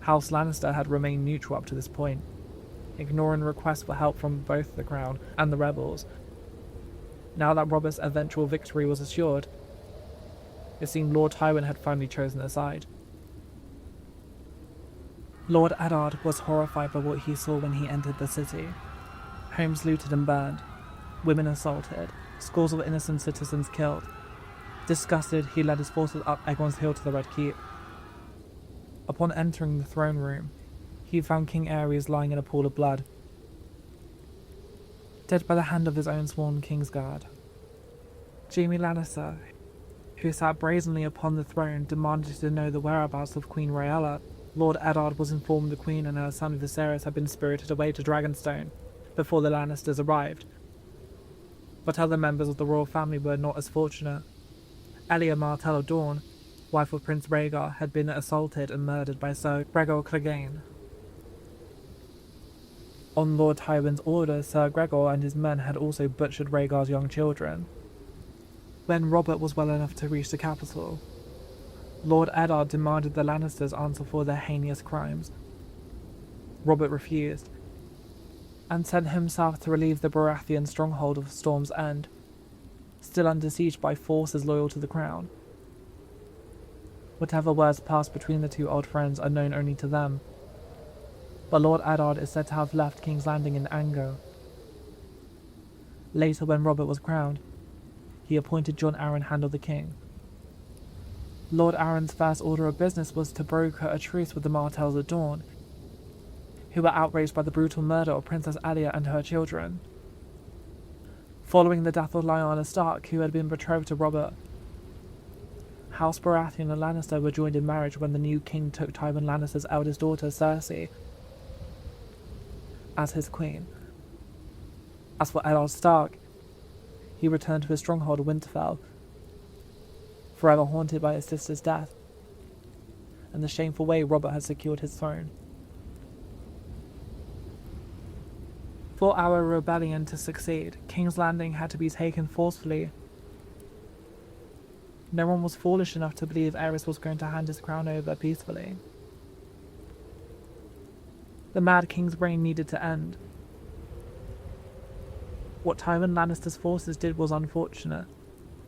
House Lannister had remained neutral up to this point, ignoring requests for help from both the Crown and the rebels. Now that Robert's eventual victory was assured, it seemed Lord Tywin had finally chosen a side. Lord Eddard was horrified by what he saw when he entered the city. Homes looted and burned, women assaulted, scores of innocent citizens killed. Disgusted, he led his forces up Aegon's Hill to the Red Keep. Upon entering the throne room, he found King Aerys lying in a pool of blood, dead by the hand of his own sworn Kingsguard. Jaime Lannister, who sat brazenly upon the throne, demanded to know the whereabouts of Queen Rhaella. Lord Eddard was informed the Queen and her son Viserys had been spirited away to Dragonstone before the Lannisters arrived. But other members of the royal family were not as fortunate. Elia Martell of Dorne, wife of Prince Rhaegar, had been assaulted and murdered by Sir Gregor Clegane. On Lord Tywin's order, Sir Gregor and his men had also butchered Rhaegar's young children. When Robert was well enough to reach the capital, Lord Eddard demanded the Lannisters answer for their heinous crimes. Robert refused, and sent himself to relieve the Baratheon stronghold of Storm's End, still under siege by forces loyal to the crown. Whatever words passed between the two old friends are known only to them, but Lord Eddard is said to have left King's Landing in anger. Later, when Robert was crowned, he appointed Jon Arryn Hand of the King. Lord Arryn's first order of business was to broker a truce with the Martells of Dorne, who were outraged by the brutal murder of Princess Alia and her children. Following the death of Lyanna Stark, who had been betrothed to Robert, House Baratheon and Lannister were joined in marriage when the new king took Tywin Lannister's eldest daughter, Cersei, as his queen. As for Eddard Stark, he returned to his stronghold of Winterfell, forever haunted by his sister's death, and the shameful way Robert had secured his throne. For our rebellion to succeed, King's Landing had to be taken forcefully. No one was foolish enough to believe Aerys was going to hand his crown over peacefully. The Mad King's reign needed to end. What Tywin Lannister's forces did was unfortunate,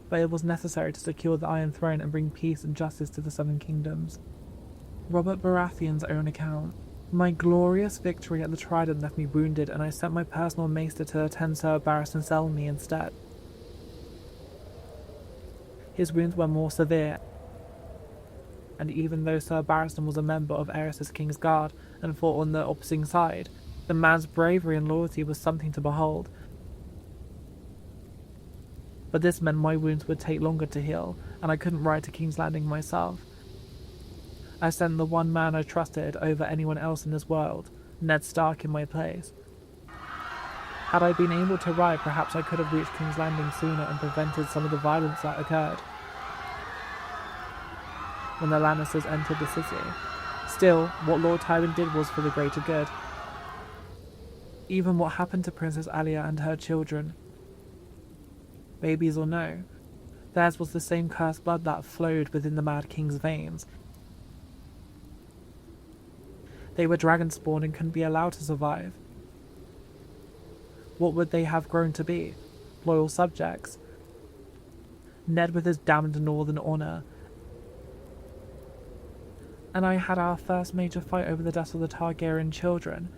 but it was necessary to secure the Iron Throne and bring peace and justice to the Seven Kingdoms. Robert Baratheon's own account. My glorious victory at the Trident left me wounded, and I sent my personal maester to attend Sir Barristan Selmy instead. His wounds were more severe, and even though Sir Barristan was a member of Aerys' King's Guard and fought on the opposing side, the man's bravery and loyalty was something to behold. But this meant my wounds would take longer to heal, and I couldn't ride to King's Landing myself. I sent the one man I trusted over anyone else in this world, Ned Stark, in my place. Had I been able to ride, perhaps I could have reached King's Landing sooner and prevented some of the violence that occurred when the Lannisters entered the city. Still, what Lord Tywin did was for the greater good. Even what happened to Princess Alia and her children, babies or no, theirs was the same cursed blood that flowed within the Mad King's veins. They were dragon-spawned and couldn't be allowed to survive. What would they have grown to be? Loyal subjects. Ned with his damned northern honour. And I had our first major fight over the deaths of the Targaryen children.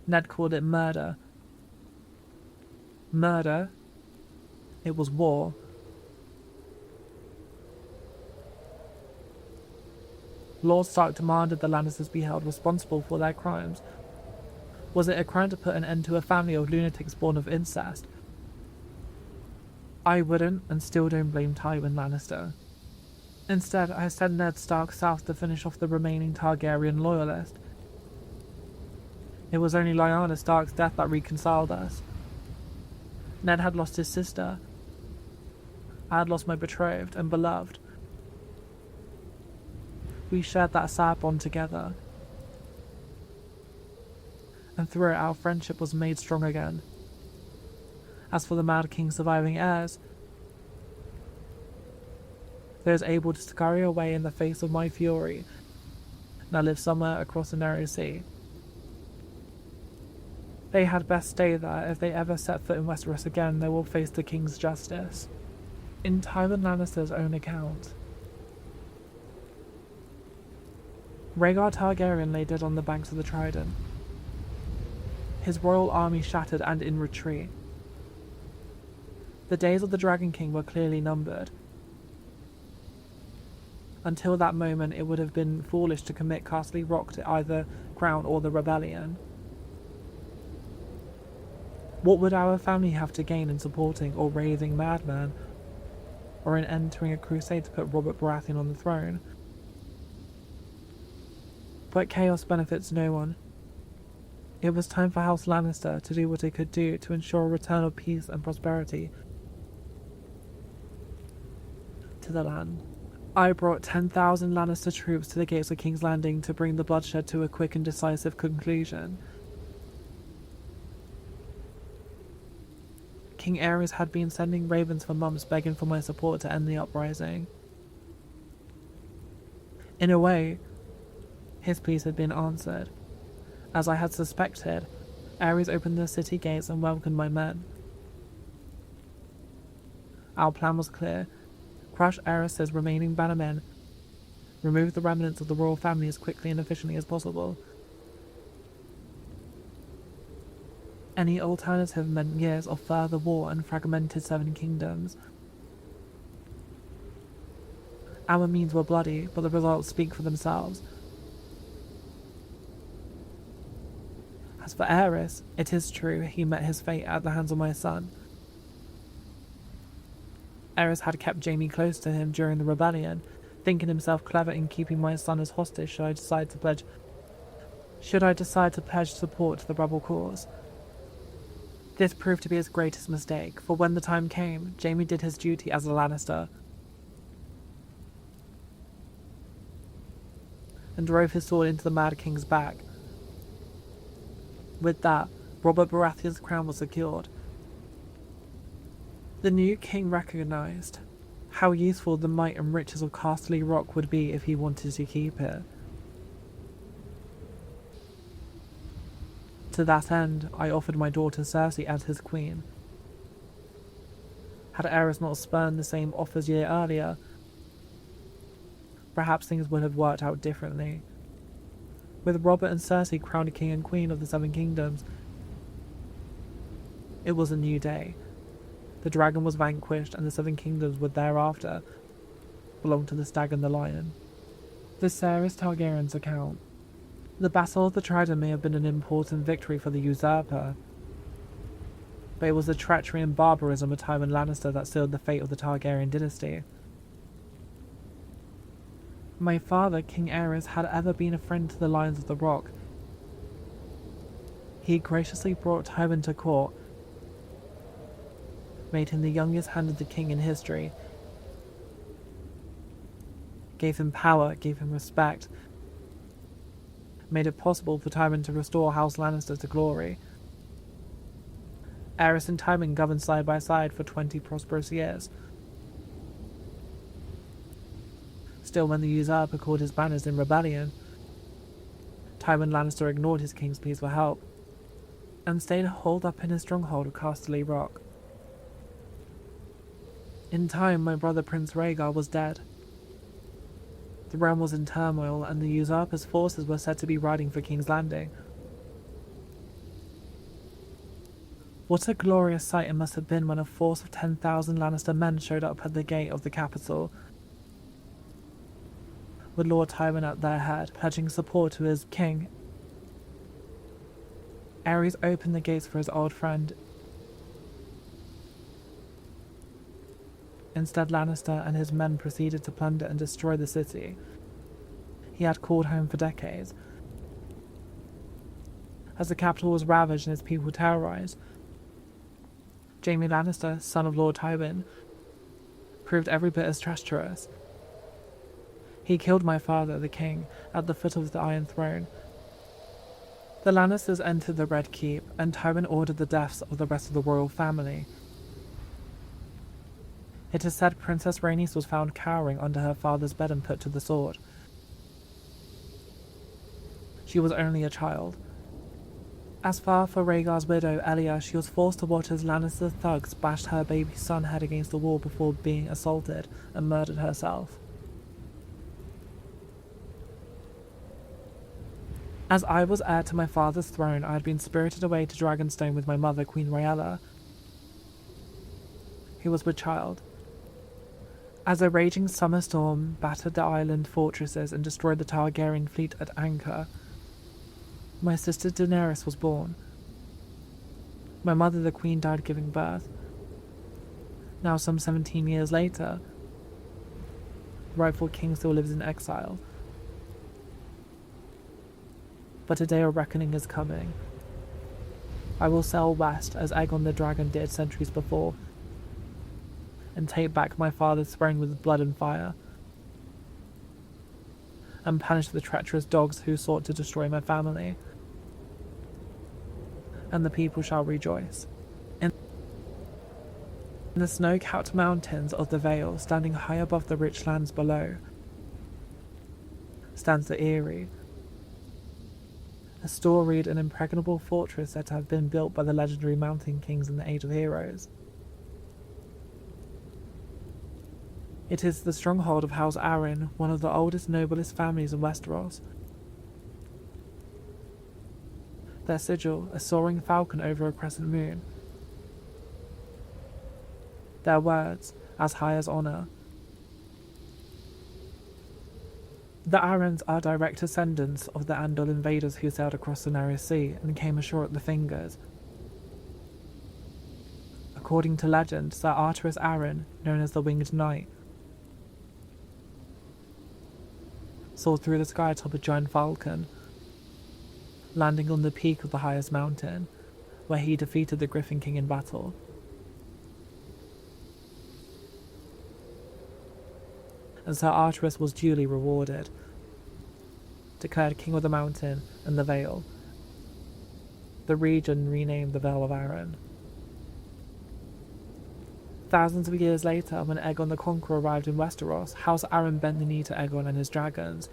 Ned called it murder. Murder? It was war. Lord Stark demanded the Lannisters be held responsible for their crimes. Was it a crime to put an end to a family of lunatics born of incest? I wouldn't, and still don't blame Tywin Lannister. Instead, I sent Ned Stark south to finish off the remaining Targaryen loyalist. It was only Lyanna Stark's death that reconciled us. Ned had lost his sister. I had lost my betrothed and beloved. We shared that sad bond together. And through it, our friendship was made strong again. As for the Mad King's surviving heirs, those able to scurry away in the face of my fury now live somewhere across the narrow sea. They had best stay there. If they ever set foot in Westeros again, they will face the King's justice. In Tywin Lannister's own account, Rhaegar Targaryen lay dead on the banks of the Trident, his royal army shattered and in retreat. The days of the Dragon King were clearly numbered. Until that moment, it would have been foolish to commit Castle Rock to either Crown or the rebellion. What would our family have to gain in supporting or raising madman, or in entering a crusade to put Robert Baratheon on the throne? But chaos benefits no one. It was time for House Lannister to do what it could do to ensure a return of peace and prosperity to the land. I brought 10,000 Lannister troops to the gates of King's Landing to bring the bloodshed to a quick and decisive conclusion. King Aerys had been sending ravens for months begging for my support to end the uprising. In a way, his pleas had been answered. As I had suspected, Aerys opened the city gates and welcomed my men. Our plan was clear: crush Aerys' remaining bannermen, remove the remnants of the royal family as quickly and efficiently as possible. Any alternative meant years of further war and fragmented Seven Kingdoms. Our means were bloody, but the results speak for themselves. As for Aerys, it is true he met his fate at the hands of my son. Aerys had kept Jaime close to him during the rebellion, thinking himself clever in keeping my son as hostage should I decide to pledge support to the rebel cause. This proved to be his greatest mistake, for when the time came, Jaime did his duty as a Lannister and drove his sword into the Mad King's back. With that, Robert Baratheon's crown was secured. The new king recognized how useful the might and riches of Castle Rock would be if he wanted to keep it. To that end, I offered my daughter Cersei as his queen. Had Aerys not spurned the same offers a year earlier, perhaps things would have worked out differently. With Robert and Cersei crowned king and queen of the Seven Kingdoms, it was a new day. The dragon was vanquished, and the Seven Kingdoms would thereafter belong to the Stag and the Lion. Viserys Targaryen's account. The Battle of the Trident may have been an important victory for the usurper, but it was the treachery and barbarism of Tywin Lannister that sealed the fate of the Targaryen dynasty. My father, King Aerys, had ever been a friend to the Lions of the Rock. He graciously brought Tywin to court, made him the youngest-handed king in history, gave him power, gave him respect, made it possible for Tywin to restore House Lannister to glory. Aerys and Tywin governed side by side for 20 prosperous years. Still, when the usurper called his banners in rebellion, Tywin Lannister ignored his king's pleas for help, and stayed holed up in his stronghold of Casterly Rock. In time, my brother Prince Rhaegar was dead. The realm was in turmoil, and the usurper's forces were said to be riding for King's Landing. What a glorious sight it must have been when a force of 10,000 Lannister men showed up at the gate of the capital, with Lord Tywin at their head, pledging support to his king. Aerys opened the gates for his old friend. Instead, Lannister and his men proceeded to plunder and destroy the city he had called home for decades. As the capital was ravaged and its people terrorized, Jaime Lannister, son of Lord Tywin, proved every bit as treacherous. He killed my father, the king, at the foot of the Iron Throne. The Lannisters entered the Red Keep, and Tywin ordered the deaths of the rest of the royal family. It is said Princess Rhaenys was found cowering under her father's bed and put to the sword. She was only a child. As for Rhaegar's widow, Elia, she was forced to watch as Lannister thugs bashed her baby son head against the wall before being assaulted and murdered herself. As I was heir to my father's throne, I had been spirited away to Dragonstone with my mother, Queen Rhaella, who was with child. As a raging summer storm battered the island fortresses and destroyed the Targaryen fleet at anchor, my sister Daenerys was born. My mother, the queen, died giving birth. Now, some 17 years later, the rightful king still lives in exile. But a day of reckoning is coming. I will sail west, as Aegon the Dragon did centuries before, and take back my father's throne with blood and fire, and punish the treacherous dogs who sought to destroy my family. And the people shall rejoice. In the snow-capped mountains of the Vale, standing high above the rich lands below, stands the Eyrie, a storied and impregnable fortress that had been built by the legendary Mountain Kings in the Age of Heroes. It is the stronghold of House Arryn, one of the oldest, noblest families in Westeros. Their sigil, a soaring falcon over a crescent moon. Their words, as high as honour. The Arryns are direct descendants of the Andal invaders who sailed across the narrow sea and came ashore at the Fingers. According to legend, Sir Arthur Arryn, known as the Winged Knight, soared through the sky atop a giant falcon, landing on the peak of the highest mountain, where he defeated the Griffin King in battle. And Sir Arthur was duly rewarded, declared King of the Mountain and the Vale, the region renamed the Vale of Arryn. Thousands of years later, when Aegon the Conqueror arrived in Westeros, House Arryn bent the knee to Aegon and his dragons,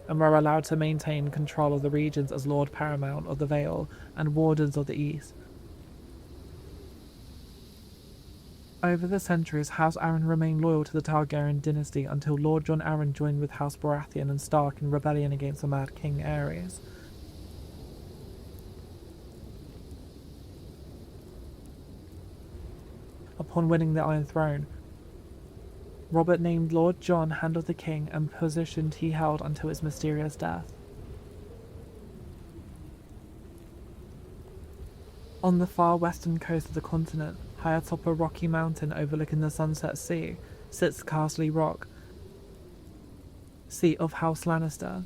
and were allowed to maintain control of the regions as Lord Paramount of the Vale and Wardens of the East. Over the centuries, House Arryn remained loyal to the Targaryen dynasty until Lord Jon Arryn joined with House Baratheon and Stark in rebellion against the Mad King Aerys. Upon winning the Iron Throne, Robert named Lord Jon Hand of the King, and position he held until his mysterious death. On the far western coast of the continent, high atop a rocky mountain overlooking the Sunset Sea, sits Castle Rock, seat of House Lannister.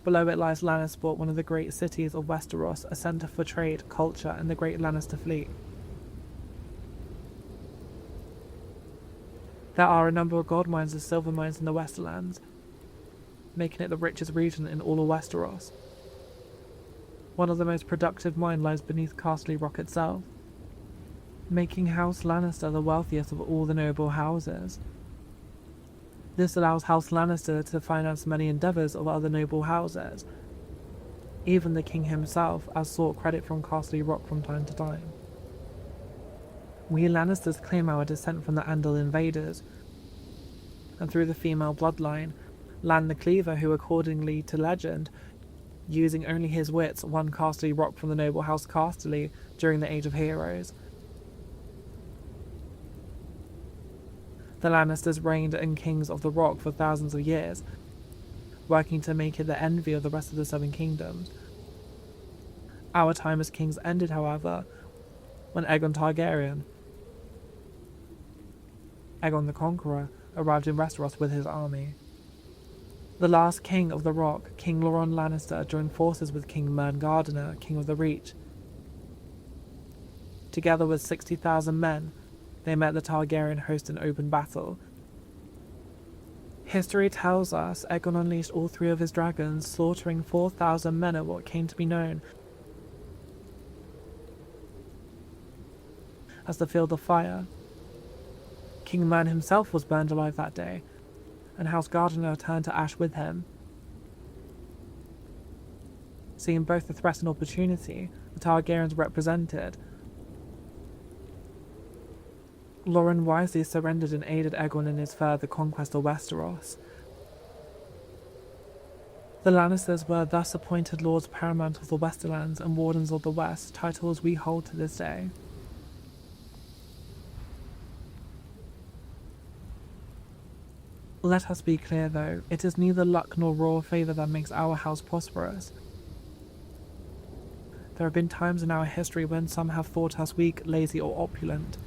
Below it lies Lannisport, one of the great cities of Westeros, a centre for trade, culture, and the great Lannister fleet. There are a number of gold mines and silver mines in the Westerlands, making it the richest region in all of Westeros. One of the most productive mines lies beneath Castle Rock itself, making House Lannister the wealthiest of all the noble houses. This allows House Lannister to finance many endeavours of other noble houses, even the king himself, as sought credit from Castle Rock from time to time. We Lannisters claim our descent from the Andal invaders, and through the female bloodline, Lan the Cleaver, who accordingly to legend, using only his wits, won Castle Rock from the noble house Casterly during the Age of Heroes. The Lannisters reigned and kings of the Rock for thousands of years, working to make it the envy of the rest of the Seven Kingdoms. Our time as kings ended, however, when Aegon Targaryen, Aegon the Conqueror, arrived in Westeros with his army. The last king of the Rock, King Loron Lannister, joined forces with King Mern Gardener, king of the Reach. Together with 60,000 men, they met the Targaryen host in open battle. History tells us Aegon unleashed all three of his dragons, slaughtering 4,000 men at what came to be known as the Field of Fire. King Mern himself was burned alive that day, and House Gardener turned to ash with him. Seeing both the threat and opportunity, the Targaryens represented, Loren wisely surrendered and aided Aegon in his further conquest of Westeros. The Lannisters were thus appointed Lords Paramount of the Westerlands and Wardens of the West, titles we hold to this day. Let us be clear though, it is neither luck nor royal favour that makes our house prosperous. There have been times in our history when some have thought us weak, lazy or opulent.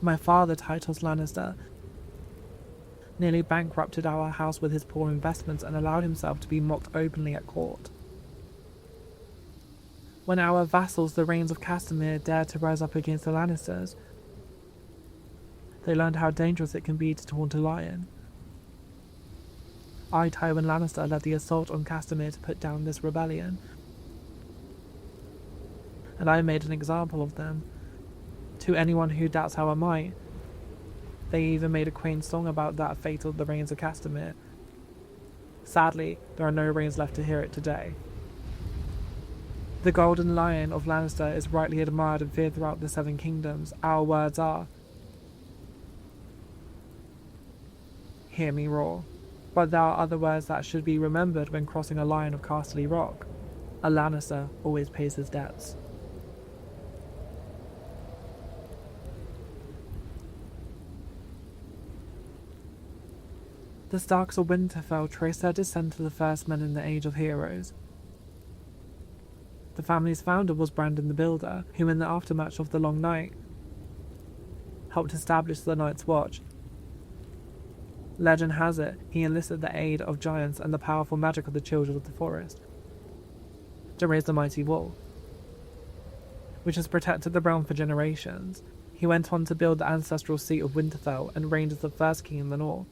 My father, Titles Lannister, nearly bankrupted our house with his poor investments and allowed himself to be mocked openly at court. When our vassals, the Rains of Castamere, dared to rise up against the Lannisters, they learned how dangerous it can be to taunt a lion. I, Tywin Lannister, led the assault on Castamere to put down this rebellion, and I made an example of them. To anyone who doubts our might, they even made a quaint song about that fate of the Rains of Castamere. Sadly, there are no rains left to hear it today. The Golden Lion of Lannister is rightly admired and feared throughout the Seven Kingdoms. Our words are, hear me roar. But there are other words that should be remembered when crossing a line of Castle Rock. A Lannister always pays his debts. The Starks of Winterfell trace their descent to the first men in the Age of Heroes. The family's founder was Brandon the Builder, who in the aftermath of the Long Night helped establish the Night's Watch. Legend has it, he enlisted the aid of giants and the powerful magic of the Children of the Forest to raise the mighty wall, which has protected the realm for generations. He went on to build the ancestral seat of Winterfell and reigned as the first king in the north.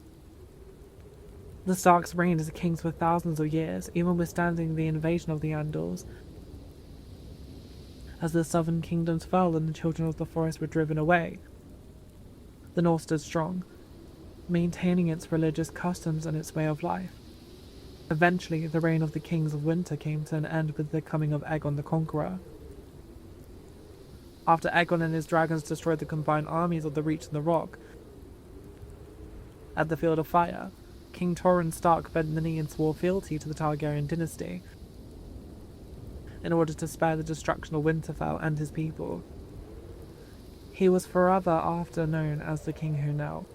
The Starks reigned as kings for thousands of years, even withstanding the invasion of the Andals. As the southern kingdoms fell and the Children of the Forest were driven away, the north stood strong. maintaining its religious customs and its way of life. Eventually, the reign of the Kings of Winter came to an end with the coming of Aegon the Conqueror. After Aegon and his dragons destroyed the combined armies of the Reach and the Rock at the Field of Fire, King Torrhen Stark bent the knee and swore fealty to the Targaryen dynasty in order to spare the destruction of Winterfell and his people. He was forever after known as the King Who Knelt.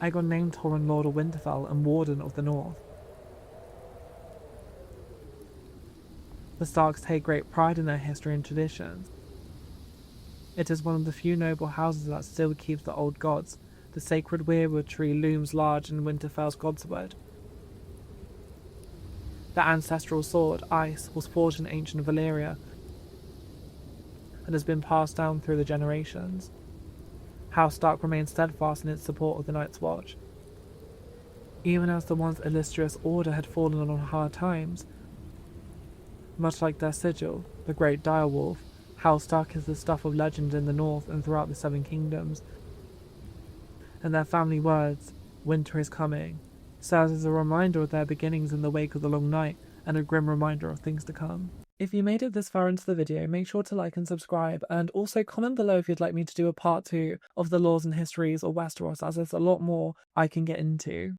Aegon named Torrhen Lord of Winterfell and Warden of the North. The Starks take great pride in their history and traditions. It is one of the few noble houses that still keeps the old gods. The sacred weirwood tree looms large in Winterfell's Godswood. The ancestral sword, Ice, was forged in ancient Valyria and has been passed down through the generations. House Stark remains steadfast in its support of the Night's Watch. Even as the once illustrious order had fallen on hard times, much like their sigil, the Great Direwolf, House Stark is the stuff of legend in the north and throughout the Seven Kingdoms. And their family words, "Winter is coming," serves as a reminder of their beginnings in the wake of the long night and a grim reminder of things to come. If you made it this far into the video, make sure to like and subscribe, and also comment below if you'd like me to do a part 2 of the laws and histories of Westeros, as there's a lot more I can get into.